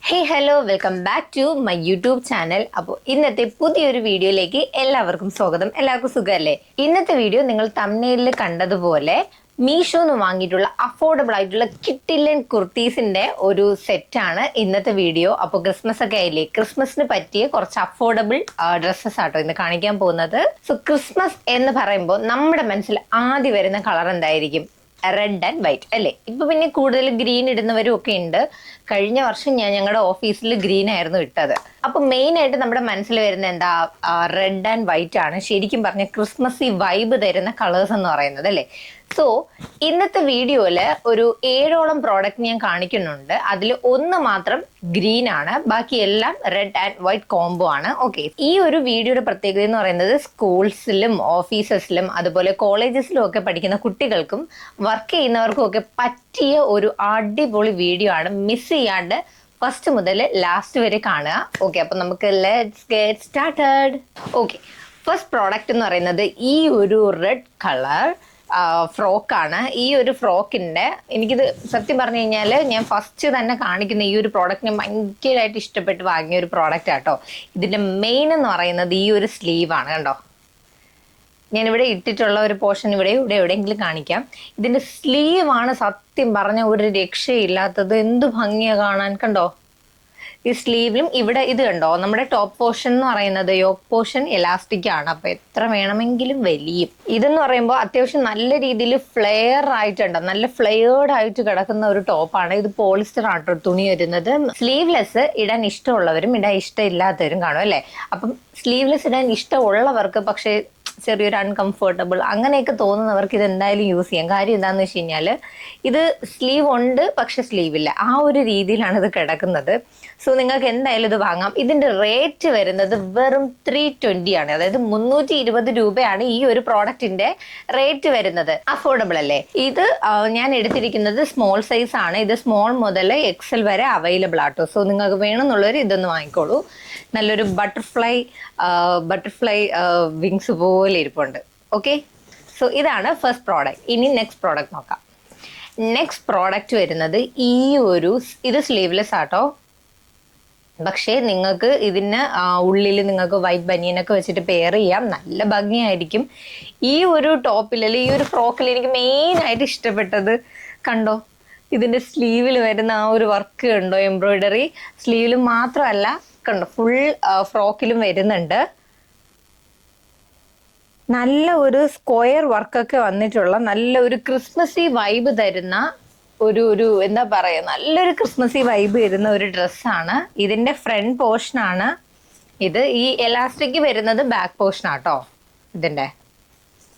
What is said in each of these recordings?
Hey hello welcome back to my YouTube channel. അപ്പോൾ ഇന്നത്തെ പുതിയൊരു വീഡിയോയിലേക്ക് എല്ലാവർക്കും സ്വാഗതം. എല്ലാവർക്കും സുഖമല്ലേ? ഇന്നത്തെ വീഡിയോ നിങ്ങൾ തംബ്നെയിലിൽ കണ്ടതുപോലെ മീഷോന്ന് വാങ്ങിയിട്ടുള്ള അഫോർഡബിൾ ആയിട്ടുള്ള കിട്ടില്ലൻ കുർത്തീസിന്റെ ഒരു സെറ്റാണ് ഇന്നത്തെ വീഡിയോ. അപ്പോൾ ക്രിസ്മസ് ഒക്കെ ആയില്ലേ, ക്രിസ്മസിന് പറ്റിയ കുറച്ച് അഫോർഡബിൾ ഡ്രസ്സസ് ആട്ടോ ഇന്ന് കാണിക്കാൻ പോകുന്നത്. സോ ക്രിസ്മസ് എന്ന് പറയുമ്പോൾ നമ്മുടെ മനസ്സിൽ ആദ്യം വരുന്ന കളർ എന്തായിരിക്കും? റെഡ് ആൻഡ് വൈറ്റ് അല്ലേ? ഇപ്പൊ പിന്നെ കൂടുതൽ ഗ്രീൻ ഇടുന്നവരും ഒക്കെ ഉണ്ട്. കഴിഞ്ഞ വർഷം ഞാൻ ഞങ്ങളുടെ ഓഫീസിൽ ഗ്രീൻ ആയിരുന്നു ഇട്ടത്. അപ്പൊ മെയിൻ ആയിട്ട് നമ്മുടെ മനസ്സിൽ വരുന്ന എന്താ? റെഡ് ആൻഡ് വൈറ്റ് ആണ് ശരിക്കും പറഞ്ഞ ക്രിസ്മസി വൈബ് തരുന്ന കളേഴ്സ് എന്ന് പറയുന്നത് അല്ലേ? സോ ഇന്നത്തെ വീഡിയോയില് ഒരു 7ഓളം പ്രോഡക്റ്റ് ഞാൻ കാണിക്കുന്നുണ്ട്. അതിൽ ഒന്ന് മാത്രം ഗ്രീൻ ആണ്, ബാക്കി എല്ലാം റെഡ് ആൻഡ് വൈറ്റ് കോംബോ ആണ്. ഓക്കെ, ഈ ഒരു വീഡിയോയുടെ പ്രത്യേകത എന്ന് പറയുന്നത് സ്കൂൾസിലും ഓഫീസസിലും അതുപോലെ കോളേജസിലും ഒക്കെ പഠിക്കുന്ന കുട്ടികൾക്കും വർക്ക് ചെയ്യുന്നവർക്കും ഒക്കെ പറ്റിയ ഒരു അടിപൊളി വീഡിയോ ആണ്. മിസ് ചെയ്യാണ്ട് ഫസ്റ്റ് മുതൽ ലാസ്റ്റ് വരെ കാണുക. ഓക്കെ, അപ്പൊ നമുക്ക് let's get started. Okay, first product എന്ന് പറയുന്നത് ഈ ഒരു റെഡ് കളർ ഫ്രോക്കാണ്. ഈ ഒരു ഫ്രോക്കിന്റെ എനിക്കിത് സത്യം പറഞ്ഞു കഴിഞ്ഞാൽ ഞാൻ ഫസ്റ്റ് തന്നെ കാണിക്കുന്ന ഈ ഒരു പ്രോഡക്റ്റിനെ ഭയങ്കരമായിട്ട് ഇഷ്ടപ്പെട്ട് വാങ്ങിയ ഒരു പ്രോഡക്റ്റ് ആട്ടോ. ഇതിന്റെ മെയിൻ എന്ന് പറയുന്നത് ഈ ഒരു സ്ലീവ് ആണ്. കണ്ടോ, ഞാനിവിടെ ഇട്ടിട്ടുള്ള ഒരു പോർഷൻ എവിടെയെങ്കിലും കാണിക്കാം. ഇതിന്റെ സ്ലീവ് ആണ് സത്യം പറഞ്ഞ ഒരു രക്ഷയില്ലാത്തത്. എന്ത് ഭംഗിയാ കാണാൻ. കണ്ടോ, ഈ സ്ലീവിലും ഇവിടെ ഇത് കണ്ടോ, നമ്മുടെ ടോപ്പ് പോർഷൻ എന്ന് പറയുന്നത് യോക്ക് പോർഷൻ എലാസ്റ്റിക് ആണ്. അപ്പൊ എത്ര വേണമെങ്കിലും വലിയും. ഇതെന്ന് പറയുമ്പോൾ അത്യാവശ്യം നല്ല രീതിയിൽ ഫ്ലെയർ ആയിട്ടുണ്ട്, നല്ല ഫ്ലെയർഡ് ആയിട്ട് കിടക്കുന്ന ഒരു ടോപ്പാണ്. ഇത് പോളിസ്റ്റർ ആട്ടോ തുണി വരുന്നത്. സ്ലീവ്ലെസ് ഇടാൻ ഇഷ്ടമുള്ളവരും ഇടാൻ ഇഷ്ടമില്ലാത്തവരും കാണും അല്ലേ? അപ്പം സ്ലീവ്ലെസ് ഇടാൻ ഇഷ്ടമുള്ളവർക്ക് പക്ഷേ ചെറിയൊരു അൺകംഫർട്ടബിൾ അങ്ങനെയൊക്കെ തോന്നുന്നവർക്ക് ഇത് എന്തായാലും യൂസ് ചെയ്യാം. കാര്യം എന്താന്ന് വെച്ച് കഴിഞ്ഞാൽ ഇത് സ്ലീവ് ഉണ്ട് പക്ഷെ സ്ലീവ് ഇല്ല, ആ ഒരു രീതിയിലാണ് ഇത് കിടക്കുന്നത്. സോ നിങ്ങൾക്ക് എന്തായാലും ഇത് വാങ്ങാം. ഇതിന്റെ റേറ്റ് വരുന്നത് വെറും 320 ആണ്, അതായത് 320 രൂപയാണ് ഈ ഒരു പ്രോഡക്റ്റിന്റെ റേറ്റ് വരുന്നത്. അഫോർഡബിൾ അല്ലേ? ഇത് ഞാൻ എടുത്തിരിക്കുന്നത് സ്മോൾ സൈസ് ആണ്. ഇത് സ്മോൾ മുതൽ എക്സൽ വരെ അവൈലബിൾ ആട്ടോ. സോ നിങ്ങൾക്ക് വേണമെന്നുള്ളവർ ഇതൊന്ന് വാങ്ങിക്കോളൂ. നല്ലൊരു ബട്ടർഫ്ലൈ വിങ്സ് പോലെ ഇരിപ്പുണ്ട്. ഓക്കെ, സോ ഇതാണ് ഫസ്റ്റ് പ്രോഡക്റ്റ്. ഇനി നെക്സ്റ്റ് പ്രോഡക്റ്റ് നോക്കാം. നെക്സ്റ്റ് പ്രോഡക്റ്റ് വരുന്നത് ഇത് സ്ലീവ്ലെസ് ആട്ടോ. പക്ഷേ നിങ്ങൾക്ക് ഇതിന് ഉള്ളിൽ നിങ്ങൾക്ക് വൈറ്റ് ബനിയനൊക്കെ വെച്ചിട്ട് പെയർ ചെയ്യാം, നല്ല ഭംഗിയായിരിക്കും. ഈ ഒരു ടോപ്പിൽ അല്ലെങ്കിൽ ഈ ഒരു ഫ്രോക്കിൽ എനിക്ക് മെയിൻ ആയിട്ട് ഇഷ്ടപ്പെട്ടത് കണ്ടോ, ഇതിന്റെ സ്ലീവിൽ വരുന്ന ആ ഒരു വർക്ക് കണ്ടോ, എംബ്രോയിഡറി. സ്ലീവിൽ മാത്രമല്ല കണ്ടോ, ഫുൾ ഫ്രോക്കിലും വരുന്നുണ്ട്. നല്ല ഒരു സ്ക്വയർ വർക്കൊക്കെ വന്നിട്ടുള്ള നല്ല ഒരു ക്രിസ്മസി വൈബ് തരുന്ന ഒരു എന്താ പറയാ, നല്ലൊരു ക്രിസ്മസി വൈബ് വരുന്ന ഒരു ഡ്രസ്സാണ്. ഇതിന്റെ ഫ്രണ്ട് പോർഷൻ ആണ് ഇത്. ഈ എലാസ്റ്റിക് വരുന്നത് ബാക്ക് പോർഷൻ ആട്ടോ ഇതിന്റെ.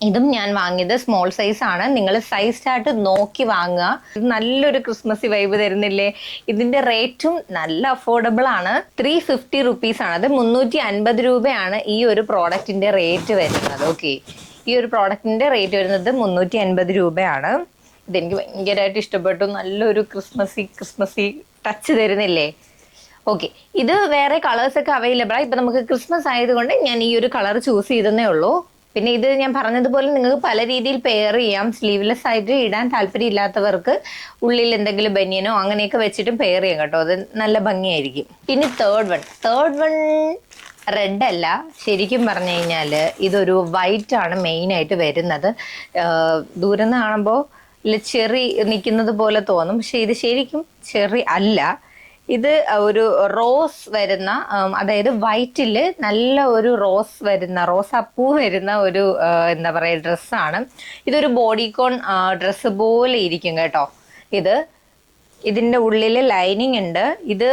ഇതും ഞാൻ വാങ്ങിയത് സ്മോൾ സൈസ് ആണ്. നിങ്ങൾ സൈസ് ചാർട്ട് നോക്കി വാങ്ങുക. ഇത് നല്ലൊരു ക്രിസ്മസി വൈബ് തരുന്നില്ലേ? ഇതിന്റെ റേറ്റും നല്ല അഫോർഡബിൾ ആണ്. 350 റുപ്പീസ് ആണ്. അത് 350 രൂപയാണ് ഈ ഒരു പ്രോഡക്റ്റിന്റെ റേറ്റ് വരുന്നത്. ഓക്കെ, ഈ ഒരു പ്രോഡക്റ്റിന്റെ റേറ്റ് വരുന്നത് 350 രൂപയാണ്. ഇതെനിക്ക് ഭയങ്കരമായിട്ട് ഇഷ്ടപ്പെട്ടു. നല്ലൊരു ക്രിസ്മസി ടച്ച് തരുന്നില്ലേ? ഓക്കെ, ഇത് വേറെ കളേഴ്സ് ഒക്കെ അവൈലബിൾ ആണ്. ഇപ്പൊ നമുക്ക് ക്രിസ്മസ് ആയതുകൊണ്ട് ഞാൻ ഈ ഒരു കളർ ചൂസ് ചെയ്തേ ഉള്ളൂ. പിന്നെ ഇത് ഞാൻ പറഞ്ഞതുപോലെ നിങ്ങൾക്ക് പല രീതിയിൽ പെയർ ചെയ്യാം. സ്ലീവ്ലെസ് ആയിട്ട് ഇടാൻ താല്പര്യം ഇല്ലാത്തവർക്ക് ഉള്ളിൽ എന്തെങ്കിലും ബനിയനോ അങ്ങനെയൊക്കെ വെച്ചിട്ടും പെയർ ചെയ്യാം കേട്ടോ. അത് നല്ല ഭംഗിയായിരിക്കും. പിന്നെ തേർഡ് വൺ റെഡ് അല്ല, ശരിക്കും പറഞ്ഞു കഴിഞ്ഞാൽ ഇതൊരു വൈറ്റ് ആണ് മെയിൻ ആയിട്ട് വരുന്നത്. ദൂരെ നിന്ന് കാണുമ്പോൾ ചെറി നിൽക്കുന്നത് പോലെ തോന്നും, പക്ഷെ ഇത് ശരിക്കും ചെറി അല്ല. ഇത് ഒരു റോസ് വരുന്ന, അതായത് വൈറ്റില് നല്ല ഒരു റോസാപ്പൂ വരുന്ന ഒരു എന്താ പറയുക ഡ്രസ്സാണ്. ഇതൊരു ബോഡിക്കോൺ ഡ്രസ്സ് പോലെ ഇരിക്കും കേട്ടോ. ഇതിന്റെ ഉള്ളില് ലൈനിങ് ഉണ്ട്. ഇത്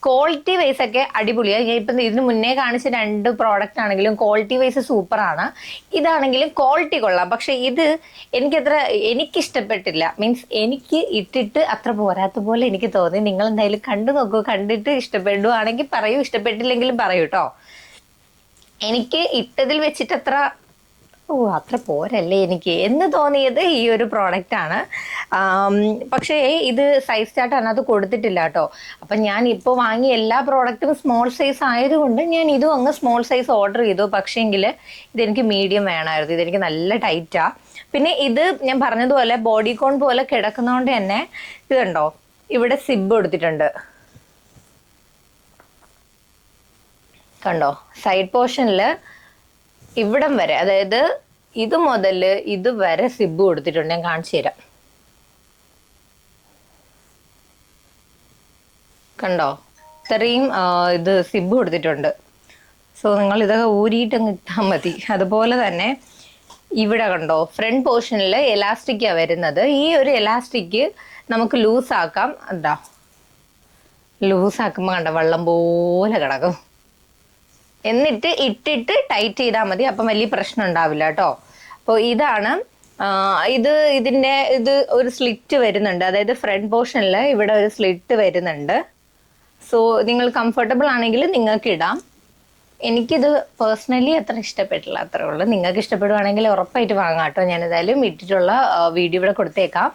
ക്വാളിറ്റി വൈസ് ഒക്കെ അടിപൊളിയാണ്. ഞാൻ ഇപ്പം ഇതിന് മുന്നേ കാണിച്ച 2 പ്രോഡക്റ്റ് ആണെങ്കിലും ക്വാളിറ്റി വൈസ് സൂപ്പറാണ്. ഇതാണെങ്കിലും ക്വാളിറ്റി കൊള്ളാം. പക്ഷെ ഇത് എനിക്കിഷ്ടപ്പെട്ടില്ല. മീൻസ് എനിക്ക് ഇട്ടിട്ട് അത്ര പോരാത്ത പോലെ എനിക്ക് തോന്നി. നിങ്ങൾ എന്തായാലും കണ്ടു നോക്കൂ. കണ്ടിട്ട് ഇഷ്ടപ്പെടുവാണെങ്കിൽ പറയൂ, ഇഷ്ടപ്പെട്ടില്ലെങ്കിലും പറയൂ കേട്ടോ. എനിക്ക് ഇട്ടതിൽ വെച്ചിട്ട് അത്ര പോരല്ലേ എനിക്ക് എന്ന് തോന്നിയത് ഈ ഒരു പ്രോഡക്റ്റ് ആണ്. പക്ഷേ ഇത് സൈസ് ചാർട്ട് അതിനകത്ത് കൊടുത്തിട്ടില്ല കേട്ടോ. അപ്പം ഞാൻ ഇപ്പോൾ വാങ്ങിയ എല്ലാ പ്രോഡക്റ്റും സ്മോൾ സൈസ് ആയതുകൊണ്ട് ഞാൻ ഇതും അങ്ങ് സ്മോൾ സൈസ് ഓർഡർ ചെയ്തു. പക്ഷേങ്കിൽ ഇതെനിക്ക് മീഡിയം വേണമായിരുന്നു. ഇതെനിക്ക് നല്ല ടൈറ്റാ. പിന്നെ ഇത് ഞാൻ പറഞ്ഞതുപോലെ ബോഡിക്കോൺ പോലെ കിടക്കുന്നതുകൊണ്ട് തന്നെ ഇത് കണ്ടോ, ഇവിടെ സിബ് കൊടുത്തിട്ടുണ്ട്. കണ്ടോ, സൈഡ് പോർഷനിൽ ഇവിടം വരെ, അതായത് ഇത് മുതൽ ഇത് വരെ സിബ് കൊടുത്തിട്ടുണ്ട്. ഞാൻ കാണിച്ചു തരാം. കണ്ടോ, ഇത്രയും ഇത് സിബ് കൊടുത്തിട്ടുണ്ട്. സോ നിങ്ങൾ ഇതൊക്കെ ഊരിയിട്ടങ്ങ് ഇട്ടാൽ മതി. അതുപോലെ തന്നെ ഇവിടെ കണ്ടോ, ഫ്രണ്ട് പോർഷനിൽ എലാസ്റ്റിക്കാണ് വരുന്നത്. ഈ ഒരു എലാസ്റ്റിക് നമുക്ക് ലൂസ് ആക്കാം. എന്താ ലൂസ് ആക്കുമ്പോൾ കണ്ടോ വെള്ളം പോലെ കിടക്കും. എന്നിട്ട് ഇട്ടിട്ട് ടൈറ്റ് ചെയ്താൽ മതി. അപ്പം വലിയ പ്രശ്നം ഉണ്ടാവില്ല കേട്ടോ. അപ്പോൾ ഇതാണ് ഇത് ഒരു സ്ലിറ്റ് വരുന്നുണ്ട്. അതായത് ഫ്രണ്ട് പോർഷനിൽ ഇവിടെ ഒരു സ്ലിറ്റ് വരുന്നുണ്ട്. സോ നിങ്ങൾ കംഫർട്ടബിൾ ആണെങ്കിൽ നിങ്ങൾക്ക് ഇടാം. എനിക്കിത് പേഴ്സണലി അത്ര ഇഷ്ടപ്പെട്ടില്ല, അത്രേ ഉള്ളൂ. നിങ്ങൾക്ക് ഇഷ്ടപ്പെടുവാണെങ്കിൽ ഉറപ്പായിട്ട് വാങ്ങാം കേട്ടോ. ഞാൻ ഏതായാലും ഇട്ടിട്ടുള്ള വീഡിയോ ഇവിടെ കൊടുത്തേക്കാം.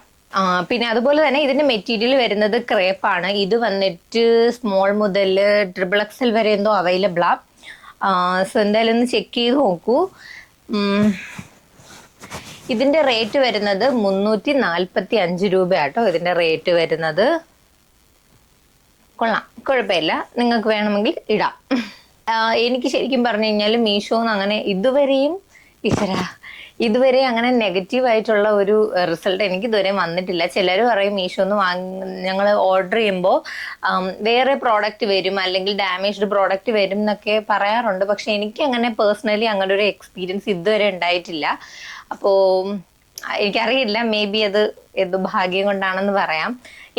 പിന്നെ അതുപോലെ തന്നെ ഇതിന്റെ മെറ്റീരിയൽ വരുന്നത് ക്രേപ്പാണ്. ഇത് വന്നിട്ട് സ്മോൾ മുതൽ XXL വരെ എന്തോ അവൈലബിളാ. സോ എന്തായാലും ഒന്ന് ചെക്ക് ചെയ്ത് നോക്കൂ. ഇതിന്റെ റേറ്റ് വരുന്നത് 345 രൂപയാട്ടോ. ഇതിന്റെ റേറ്റ് വരുന്നത്. കൊള്ളാം, കുഴപ്പമില്ല. നിങ്ങൾക്ക് വേണമെങ്കിൽ ഇടാം. എനിക്ക് ശരിക്കും പറഞ്ഞു കഴിഞ്ഞാൽ മീഷോന്ന് അങ്ങനെ ഇതുവരെ അങ്ങനെ നെഗറ്റീവ് ആയിട്ടുള്ള ഒരു റിസൾട്ട് എനിക്ക് ഇതുവരെ വന്നിട്ടില്ല. ചിലർ പറയും മീഷോന്ന് ഞങ്ങൾ ഓർഡർ ചെയ്യുമ്പോൾ വേറെ പ്രോഡക്റ്റ് വരും, അല്ലെങ്കിൽ ഡാമേജ്ഡ് പ്രോഡക്റ്റ് വരും എന്നൊക്കെ പറയാറുണ്ട്. പക്ഷെ എനിക്ക് അങ്ങനെ പേഴ്സണലി അങ്ങനെ ഒരു എക്സ്പീരിയൻസ് ഇതുവരെ ഉണ്ടായിട്ടില്ല. അപ്പോൾ എനിക്കറിയില്ല, മേ ബി അത് ഏത് ഭാഗ്യം കൊണ്ടാണെന്ന് പറയാം.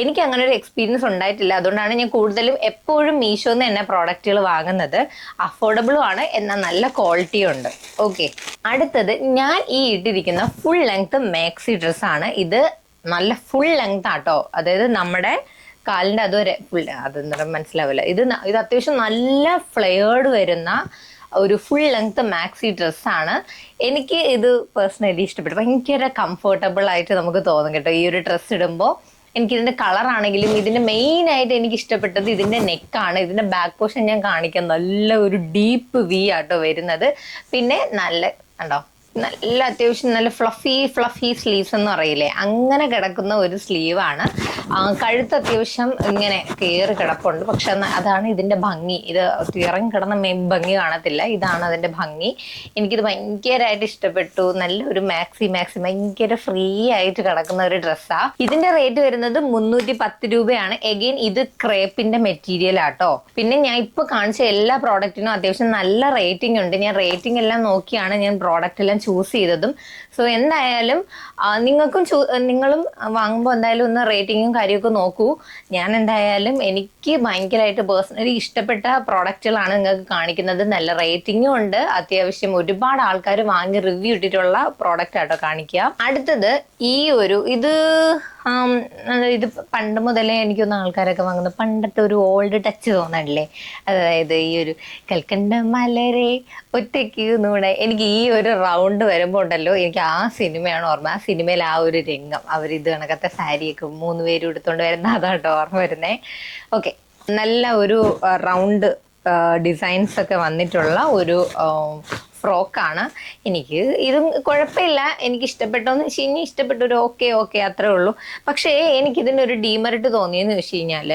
എനിക്ക് അങ്ങനെ ഒരു എക്സ്പീരിയൻസ് ഉണ്ടായിട്ടില്ല. അതുകൊണ്ടാണ് ഞാൻ കൂടുതലും എപ്പോഴും മീഷോന്ന് തന്നെ പ്രോഡക്റ്റുകൾ വാങ്ങുന്നത്. അഫോർഡബിളും ആണ്, എന്നാൽ നല്ല ക്വാളിറ്റിയും ഉണ്ട്. ഓക്കെ, അടുത്തത് ഞാൻ ഈ ഇട്ടിരിക്കുന്ന ഫുൾ ലെങ്ത് മാക്സി ഡ്രസ്സാണ്. ഇത് നല്ല ഫുൾ ലെങ്ത് ആട്ടോ. അതായത് നമ്മുടെ കാലിൻ്റെ അതുവരെ അതെന്താ മനസ്സിലാവില്ല. ഇത് അത്യാവശ്യം നല്ല ഫ്ലെയർഡ് വരുന്ന ഒരു ഫുൾ ലെങ്ത് മാക്സി ഡ്രസ്സാണ്. എനിക്ക് ഇത് പേഴ്സണലി ഇഷ്ടപ്പെട്ടു. ഭയങ്കര കംഫർട്ടബിൾ ആയിട്ട് നമുക്ക് തോന്നും കേട്ടോ ഈ ഒരു ഡ്രസ്സ് ഇടുമ്പോൾ. എനിക്കിതിൻ്റെ കളറാണെങ്കിലും ഇതിൻ്റെ മെയിനായിട്ട് എനിക്ക് ഇഷ്ടപ്പെട്ടത് ഇതിൻ്റെ നെക്കാണ്. ഇതിൻ്റെ ബാക്ക് പോർഷൻ ഞാൻ കാണിക്കാം. നല്ല ഒരു ഡീപ്പ് വി ആട്ടോ വരുന്നത്. പിന്നെ നല്ല കണ്ടോ, നല്ല അത്യാവശ്യം നല്ല ഫ്ലഫി സ്ലീവ്സ് എന്ന് പറയില്ലേ, അങ്ങനെ കിടക്കുന്ന ഒരു സ്ലീവാണ്. കഴുത്ത് അത്യാവശ്യം ഇങ്ങനെ കയറി കിടപ്പുണ്ട്. പക്ഷെ അതാണ് ഇതിൻ്റെ ഭംഗി. ഇത് ഇറങ്ങി കിടന്ന ഭംഗി കാണത്തില്ല, ഇതാണ് അതിൻ്റെ ഭംഗി. എനിക്കിത് ഭയങ്കരമായിട്ട് ഇഷ്ടപ്പെട്ടു. നല്ലൊരു മാക്സി ഭയങ്കര ഫ്രീ ആയിട്ട് കിടക്കുന്ന ഒരു ഡ്രസ്സാണ്. ഇതിൻ്റെ റേറ്റ് വരുന്നത് 310 രൂപയാണ്. എഗെയിൻ ഇത് ക്രേപ്പിന്റെ മെറ്റീരിയൽ ആട്ടോ. പിന്നെ ഞാൻ ഇപ്പോൾ കാണിച്ച എല്ലാ പ്രോഡക്റ്റിനും അത്യാവശ്യം നല്ല റേറ്റിംഗ് ഉണ്ട്. ഞാൻ റേറ്റിംഗ് എല്ലാം നോക്കിയാണ് ഞാൻ പ്രോഡക്റ്റ് എല്ലാം ചൂസ് ചെയ്തതും. സോ എന്തായാലും നിങ്ങളും വാങ്ങുമ്പോൾ എന്തായാലും ഒന്ന് റേറ്റിങ്ങും കാര്യമൊക്കെ നോക്കൂ. ഞാൻ എന്തായാലും എനിക്ക് ഭയങ്കരമായിട്ട് പേഴ്സണലി ഇഷ്ടപ്പെട്ട പ്രോഡക്റ്റുകളാണ് നിങ്ങൾക്ക് കാണിക്കുന്നത്. നല്ല റേറ്റിംഗും ഉണ്ട്. അത്യാവശ്യം ഒരുപാട് ആൾക്കാർ വാങ്ങി റിവ്യൂ ഇട്ടിട്ടുള്ള പ്രോഡക്റ്റ് ആട്ടോ കാണിക്കുക. അടുത്തത് ഇത് പണ്ട് മുതലേ എനിക്കൊന്ന് ആൾക്കാരൊക്കെ വാങ്ങുന്നത് പണ്ടത്തെ ഒരു ഓൾഡ് ടച്ച് തോന്നണില്ലേ. അതായത് ഈ ഒരു കൽക്കണ്ട മലരെ ഒറ്റയ്ക്ക് നൂടെ, എനിക്ക് ഈ ഒരു റൗണ്ട് വരുമ്പോൾ ഉണ്ടല്ലോ എനിക്ക് ആ സിനിമയാണ് ഓർമ്മ. ആ സിനിമയിൽ ആ ഒരു രംഗം, അവരിത് കണക്കത്തെ സാരിയൊക്കെ 3 പേരും എടുത്തോണ്ട് വരുന്ന അതാട്ടോ ഓർമ്മ വരുന്നേ. ഓക്കെ, നല്ല ഒരു റൗണ്ട് ഡിസൈൻസ് ഒക്കെ വന്നിട്ടുള്ള ഒരു ഫ്രോക്കാണ്. എനിക്ക് ഇതും കുഴപ്പമില്ല, എനിക്ക് ഇഷ്ടപ്പെട്ടോന്ന് വെച്ച് കഴിഞ്ഞാൽ ഇഷ്ടപ്പെട്ടു. ഒരു ഓക്കെ അത്രേ ഉള്ളൂ. പക്ഷേ എനിക്കിതിൻ്റെ ഒരു ഡീമെറിറ്റ് തോന്നിയെന്ന് വെച്ച് കഴിഞ്ഞാൽ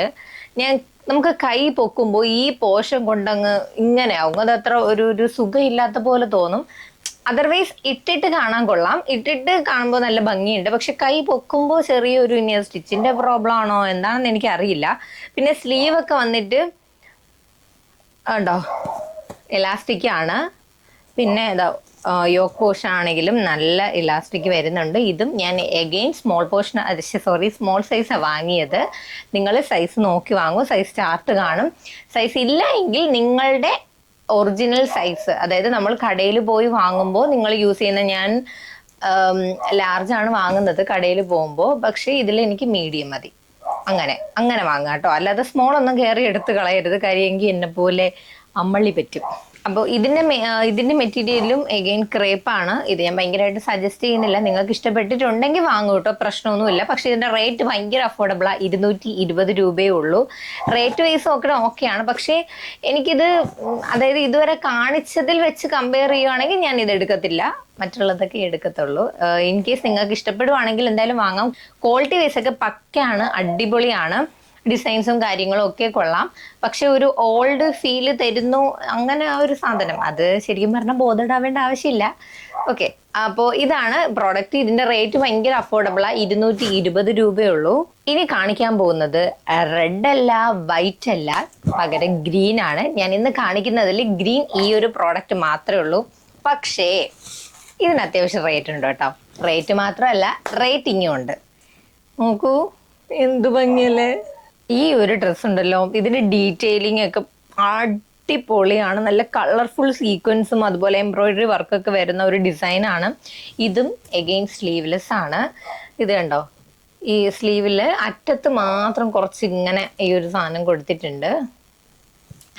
നമുക്ക് കൈ പൊക്കുമ്പോൾ ഈ പോഷൻ കൊണ്ടങ്ങ് ഇങ്ങനെ ആവും. അതത്ര ഒരു സുഖമില്ലാത്ത പോലെ തോന്നും. അതർവൈസ് ഇട്ടിട്ട് കാണാൻ കൊള്ളാം, ഇട്ടിട്ട് കാണുമ്പോൾ നല്ല ഭംഗിയുണ്ട്. പക്ഷെ കൈ പൊക്കുമ്പോൾ ചെറിയൊരു ഇനി സ്റ്റിച്ചിന്റെ പ്രോബ്ലം ആണോ എന്താണെന്ന് എനിക്കറിയില്ല. പിന്നെ സ്ലീവൊക്കെ വന്നിട്ട് ഉണ്ടോ ഇലാസ്റ്റിക് ആണ്. പിന്നെ യോക്ക് പോർഷൻ ആണെങ്കിലും നല്ല ഇലാസ്റ്റിക് വരുന്നുണ്ട്. ഇതും ഞാൻ എഗെയിൻ സ്മോൾ സൈസാണ് വാങ്ങിയത്. നിങ്ങൾ സൈസ് നോക്കി വാങ്ങും, സൈസ് ചാർട്ട് കാണും. സൈസ് ഇല്ല എങ്കിൽ നിങ്ങളുടെ ഒറിജിനൽ സൈസ്, അതായത് നമ്മൾ കടയിൽ പോയി വാങ്ങുമ്പോൾ നിങ്ങൾ യൂസ് ചെയ്യുന്ന, ഞാൻ ലാർജാണ് വാങ്ങുന്നത് കടയിൽ പോകുമ്പോൾ. പക്ഷേ ഇതിൽ എനിക്ക് മീഡിയം മതി. അങ്ങനെ വാങ്ങാം കേട്ടോ. അല്ലാതെ സ്മോൾ ഒന്നും കയറി എടുത്ത് കളയരുത്. കാര്യമെങ്കിൽ എന്നെ പോലെ അമ്മള്ളി പറ്റും. അപ്പോൾ ഇതിന്റെ മെറ്റീരിയലും എഗെയിൻ ക്രേപ്പാണ്. ഇത് ഞാൻ ഭയങ്കരമായിട്ട് സജസ്റ്റ് ചെയ്യുന്നില്ല. നിങ്ങൾക്ക് ഇഷ്ടപ്പെട്ടിട്ടുണ്ടെങ്കിൽ വാങ്ങൂ കേട്ടോ, പ്രശ്നമൊന്നുമില്ല. പക്ഷെ ഇതിന്റെ റേറ്റ് ഭയങ്കര അഫോർഡബിളാണ്. 220 രൂപയേ ഉള്ളൂ. റേറ്റ് വൈസ് നോക്കണം ഓക്കെയാണ്. പക്ഷേ എനിക്കിത്, അതായത് ഇതുവരെ കാണിച്ചതിൽ വെച്ച് കമ്പയർ ചെയ്യുവാണെങ്കിൽ ഞാൻ ഇത് എടുക്കത്തില്ല, മറ്റുള്ളതൊക്കെ എടുക്കത്തുള്ളൂ. ഇൻ കേസ് നിങ്ങൾക്ക് ഇഷ്ടപ്പെടുവാണെങ്കിൽ എന്തായാലും വാങ്ങാം. ക്വാളിറ്റി വൈസ് ഒക്കെ പക്കയാണ്, അടിപൊളിയാണ്. ഡിസൈൻസും കാര്യങ്ങളും ഒക്കെ കൊള്ളാം. പക്ഷെ ഒരു ഓൾഡ് ഫീല് തരുന്നു അങ്ങനെ ആ ഒരു സാധനം, അത് ശരിക്കും പറഞ്ഞാൽ ബോധടാവേണ്ട ആവശ്യമില്ല. ഓക്കെ, അപ്പോൾ ഇതാണ് പ്രോഡക്റ്റ്. ഇതിന്റെ റേറ്റ് ഭയങ്കര അഫോർഡബിളാ, 220 രൂപയേ ഉള്ളൂ. ഇനി കാണിക്കാൻ പോകുന്നത് റെഡ് അല്ല, വൈറ്റ് അല്ല, പകരം ഗ്രീൻ ആണ്. ഞാൻ ഇന്ന് കാണിക്കുന്നതിൽ ഗ്രീൻ ഈ ഒരു പ്രോഡക്റ്റ് മാത്രമേ ഉള്ളൂ. പക്ഷേ ഇതിന് അത്യാവശ്യം റേറ്റ് ഉണ്ട് കേട്ടോ. റേറ്റ് മാത്രമല്ല, റേറ്റിംഗും ഉണ്ട്. നോക്കൂ എന്തു ഭംഗിയല്ലേ ഈ ഒരു ഡ്രസ്സ് ഉണ്ടല്ലോ. ഇതിന്റെ ഡീറ്റെയിലിംഗ് ഒക്കെ അടിപൊളിയാണ്. നല്ല കളർഫുൾ സീക്വൻസും അതുപോലെ എംബ്രോയിഡറി വർക്കൊക്കെ വരുന്ന ഒരു ഡിസൈനാണ്. ഇതും എഗെയിൻ സ്ലീവ്ലെസ് ആണ്. ഇത് കണ്ടോ, ഈ സ്ലീവില് അറ്റത്ത് മാത്രം കുറച്ച് ഇങ്ങനെ ഈ ഒരു സാധനം കൊടുത്തിട്ടുണ്ട്.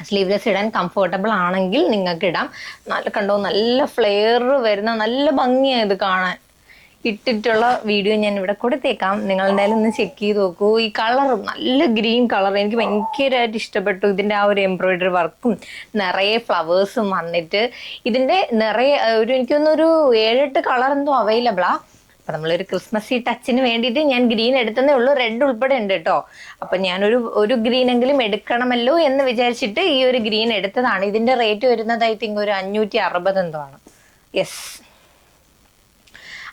സ്ലീവ്ലെസ് ഇടാൻ കംഫർട്ടബിൾ ആണെങ്കിൽ നിങ്ങൾക്ക് ഇടാം. കണ്ടോ, നല്ല ഫ്ലെയർ വരുന്ന നല്ല ഭംഗിയാണ് ഇത് കാണാൻ. ഇട്ടിട്ടുള്ള വീഡിയോ ഞാൻ ഇവിടെ കൊടുത്തേക്കാം, നിങ്ങൾ എന്തായാലും ഒന്ന് ചെക്ക് ചെയ്ത് നോക്കൂ. ഈ കളർ നല്ല ഗ്രീൻ കളർ എനിക്ക് ഭയങ്കരമായിട്ട് ഇഷ്ടപ്പെട്ടു. ഇതിൻ്റെ ആ ഒരു എംബ്രോയിഡറി വർക്കും നിറയെ ഫ്ലവേഴ്സും വന്നിട്ട് ഇതിൻ്റെ നിറയെ എനിക്കൊന്നൊരു 7-8 കളർ എന്തോ അവൈലബിളാ. അപ്പം നമ്മളൊരു ക്രിസ്മസ് ടച്ചിന് വേണ്ടിയിട്ട് ഞാൻ ഗ്രീൻ എടുത്തതേ ഉള്ളൂ. റെഡ് ഉൾപ്പെടെ ഉണ്ട് കേട്ടോ. അപ്പം ഞാനൊരു ഗ്രീനെങ്കിലും എടുക്കണമല്ലോ എന്ന് വിചാരിച്ചിട്ട് ഈ ഒരു ഗ്രീൻ എടുത്തതാണ്. ഇതിൻ്റെ റേറ്റ് വരുന്നത് ഐ തിങ്ക് ഒരു 560 എന്തോ ആണ്. യെസ്,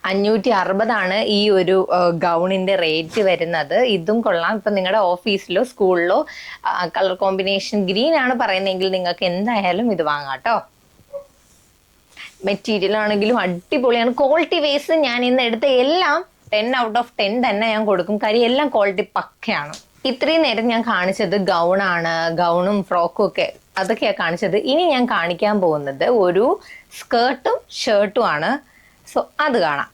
560 ഈ ഒരു ഗൗണിന്റെ റേറ്റ് വരുന്നത്. ഇതും കൊള്ളാം. ഇപ്പം നിങ്ങളുടെ ഓഫീസിലോ സ്കൂളിലോ കളർ കോമ്പിനേഷൻ ഗ്രീൻ ആണ് പറയുന്നതെങ്കിൽ നിങ്ങൾക്ക് എന്തായാലും ഇത് വാങ്ങാം കേട്ടോ. മെറ്റീരിയൽ ആണെങ്കിലും അടിപൊളിയാണ്. ക്വാളിറ്റി വൈസ് ഞാൻ ഇന്ന് എടുത്ത എല്ലാം 10 ഔട്ട് ഓഫ് 10 തന്നെ ഞാൻ കൊടുക്കും. കാര്യം എല്ലാം ക്വാളിറ്റി പക്കയാണ്. ഇത്രയും നേരം ഞാൻ കാണിച്ചത് ഗൗണാണ്, ഗൗണും ഫ്രോക്കും ഒക്കെ അതൊക്കെയാണ് കാണിച്ചത്. ഇനി ഞാൻ കാണിക്കാൻ പോകുന്നത് ഒരു സ്കേർട്ടും ഷർട്ടും ആണ്. സോ അത് കാണാം.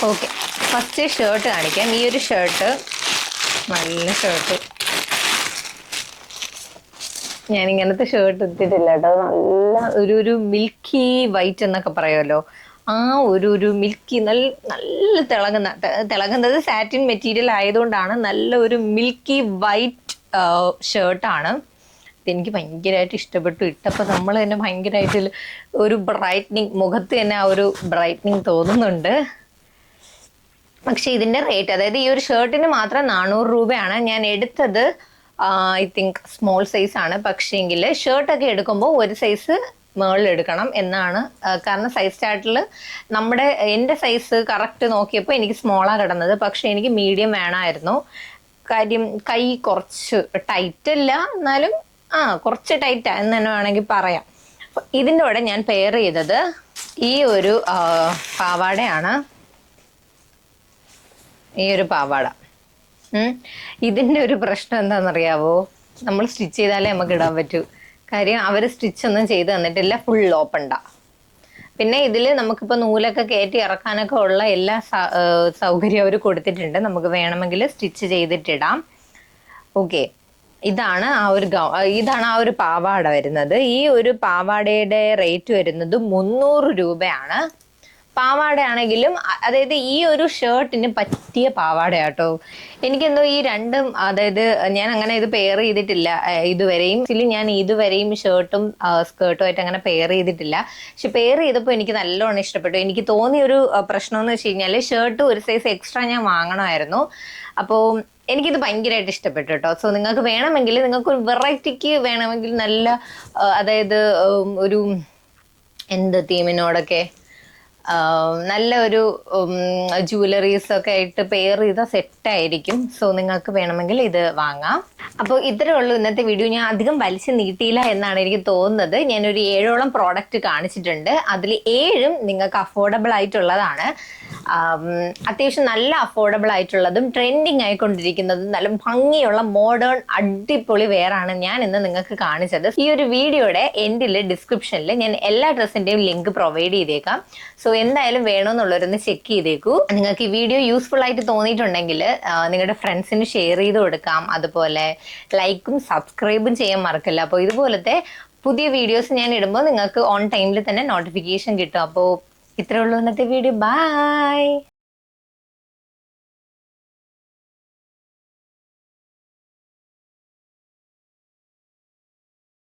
ഓക്കെ, ഫസ്റ്റ് ഷർട്ട് കാണിക്കാം. ഈ ഒരു ഷർട്ട് നല്ല ഷർട്ട്. ഞാൻ ഇങ്ങനത്തെ ഷർട്ട് ഇട്ടിട്ടില്ല കേട്ടോ. നല്ല ഒരു മിൽക്കി വൈറ്റ് എന്നൊക്കെ പറയുമല്ലോ, ആ ഒരു മിൽക്കി നല്ല തിളങ്ങുന്നത് സാറ്റിൻ മെറ്റീരിയൽ ആയതുകൊണ്ടാണ്. നല്ല ഒരു മിൽക്കി വൈറ്റ് ഷർട്ടാണ്. എനിക്ക് ഭയങ്കരമായിട്ട് ഇഷ്ടപ്പെട്ടു. ഇട്ടപ്പോൾ നമ്മൾ തന്നെ ഭയങ്കരമായിട്ട് ഒരു ബ്രൈറ്റ്നിങ്, മുഖത്ത് തന്നെ ആ ഒരു ബ്രൈറ്റ്നിങ് തോന്നുന്നുണ്ട്. പക്ഷെ ഇതിന്റെ റേറ്റ്, അതായത് ഈ ഒരു ഷർട്ടിന് മാത്രം 400 രൂപയാണ്. ഞാൻ എടുത്തത് ഐ തിങ്ക് സ്മോൾ സൈസ് ആണ്. പക്ഷേങ്കിൽ ഷർട്ടൊക്കെ എടുക്കുമ്പോൾ ഒരു സൈസ് മേളിൽ എടുക്കണം എന്നാണ്. കാരണം സൈസ് ചാർട്ടിൽ എൻ്റെ സൈസ് കറക്റ്റ് നോക്കിയപ്പോൾ എനിക്ക് സ്മോളാണ് കിടന്നത്. പക്ഷെ എനിക്ക് മീഡിയം വേണമായിരുന്നു. കാര്യം കൈ കുറച്ച് ടൈറ്റ് അല്ല, എന്നാലും കുറച്ച് ടൈറ്റാ എന്ന് തന്നെ വേണമെങ്കിൽ പറയാം. ഇതിൻ്റെ കൂടെ ഞാൻ പെയർ ചെയ്തത് ഈ ഒരു പാവാടയാണ്. ഈ ഒരു പാവാട. ഇതിൻ്റെ ഒരു പ്രശ്നം എന്താണെന്നറിയാവോ, നമ്മൾ സ്റ്റിച്ച് ചെയ്താലേ നമുക്ക് ഇടാൻ പറ്റൂ. കാര്യം അവർ സ്റ്റിച്ച് ഒന്നും ചെയ്ത് തന്നിട്ടില്ല, ഫുൾ ഓപ്പൺഡാ. പിന്നെ ഇതിൽ നമുക്കിപ്പോൾ നൂലൊക്കെ കയറ്റി ഇറക്കാനൊക്കെ ഉള്ള എല്ലാ സൗകര്യം അവർ കൊടുത്തിട്ടുണ്ട്. നമുക്ക് വേണമെങ്കിൽ സ്റ്റിച്ച് ചെയ്തിട്ടിടാം. ഓക്കെ, ഇതാണ് ആ ഒരു പാവാട വരുന്നത്. ഈ ഒരു പാവാടയുടെ റേറ്റ് വരുന്നത് 300 രൂപയാണ്. പാവാട ആണെങ്കിലും, അതായത് ഈ ഒരു ഷർട്ടിന് പറ്റിയ പാവാടയാട്ടോ. എനിക്കെന്തോ ഈ രണ്ടും, അതായത് ഞാൻ അങ്ങനെ ഇത് പെയർ ചെയ്തിട്ടില്ല ഇതുവരെയും. ഞാൻ ഇതുവരെയും ഷർട്ടും സ്കേർട്ടും ആയിട്ട് അങ്ങനെ പെയർ ചെയ്തിട്ടില്ല. പക്ഷെ പെയർ ചെയ്തപ്പോൾ എനിക്ക് നല്ലോണം ഇഷ്ടപ്പെട്ടു. എനിക്ക് തോന്നിയൊരു പ്രശ്നം എന്ന് വെച്ച് കഴിഞ്ഞാൽ ഷർട്ട് ഒരു സൈസ് എക്സ്ട്രാ ഞാൻ വാങ്ങണമായിരുന്നു. അപ്പോൾ എനിക്കിത് ഭയങ്കരമായിട്ട് ഇഷ്ടപ്പെട്ടു കേട്ടോ. സോ നിങ്ങൾക്ക് വേണമെങ്കിൽ, നിങ്ങൾക്ക് ഒരു വെറൈറ്റിക്ക് വേണമെങ്കിൽ നല്ല, അതായത് ഒരു എന്ത് തീമിനോടൊക്കെ നല്ല ഒരു ജുവലറീസ് ഒക്കെ ആയിട്ട് പെയർ ചെയ്ത സെറ്റായിരിക്കും. സോ നിങ്ങൾക്ക് വേണമെങ്കിൽ ഇത് വാങ്ങാം. അപ്പോൾ ഇത്രയേ ഉള്ളൂ ഇന്നത്തെ വീഡിയോ. ഞാൻ അധികം വലിച്ചു നീട്ടിയില്ല എന്നാണ് എനിക്ക് തോന്നുന്നത്. ഞാനൊരു 7ഓളം പ്രോഡക്റ്റ് കാണിച്ചിട്ടുണ്ട്. അതിൽ 7ഉം നിങ്ങൾക്ക് അഫോർഡബിൾ ആയിട്ടുള്ളതാണ്. അത്യാവശ്യം നല്ല അഫോർഡബിൾ ആയിട്ടുള്ളതും ട്രെൻഡിങ് ആയിക്കൊണ്ടിരിക്കുന്നതും നല്ല ഭംഗിയുള്ള മോഡേൺ അടിപൊളി വെയറാണ് ഞാൻ ഇന്ന് നിങ്ങൾക്ക് കാണിച്ചത്. ഈ ഒരു വീഡിയോയുടെ എൻഡിൽ ഡിസ്ക്രിപ്ഷനിൽ ഞാൻ എല്ലാ ഡ്രസ്സിന്റെയും ലിങ്ക് പ്രൊവൈഡ് ചെയ്തേക്കാം. സോ എന്തായാലും വേണമെന്നുള്ളവരൊന്ന് ചെക്ക് ചെയ്തേക്കൂ. നിങ്ങൾക്ക് ഈ വീഡിയോ യൂസ്ഫുൾ ആയിട്ട് തോന്നിയിട്ടുണ്ടെങ്കിൽ നിങ്ങളുടെ ഫ്രണ്ട്സിന് ഷെയർ ചെയ്ത് കൊടുക്കാം. അതുപോലെ ലൈക്കും സബ്സ്ക്രൈബും ചെയ്യാൻ മറക്കില്ല. അപ്പോൾ ഇതുപോലത്തെ പുതിയ വീഡിയോസ് ഞാൻ ഇടുമ്പോൾ നിങ്ങൾക്ക് ഓൺ ടൈമിൽ തന്നെ നോട്ടിഫിക്കേഷൻ കിട്ടും. അപ്പോൾ ഇത്രേ ഉള്ളൂ ഇന്നത്തെ വീഡിയോ. ബൈ.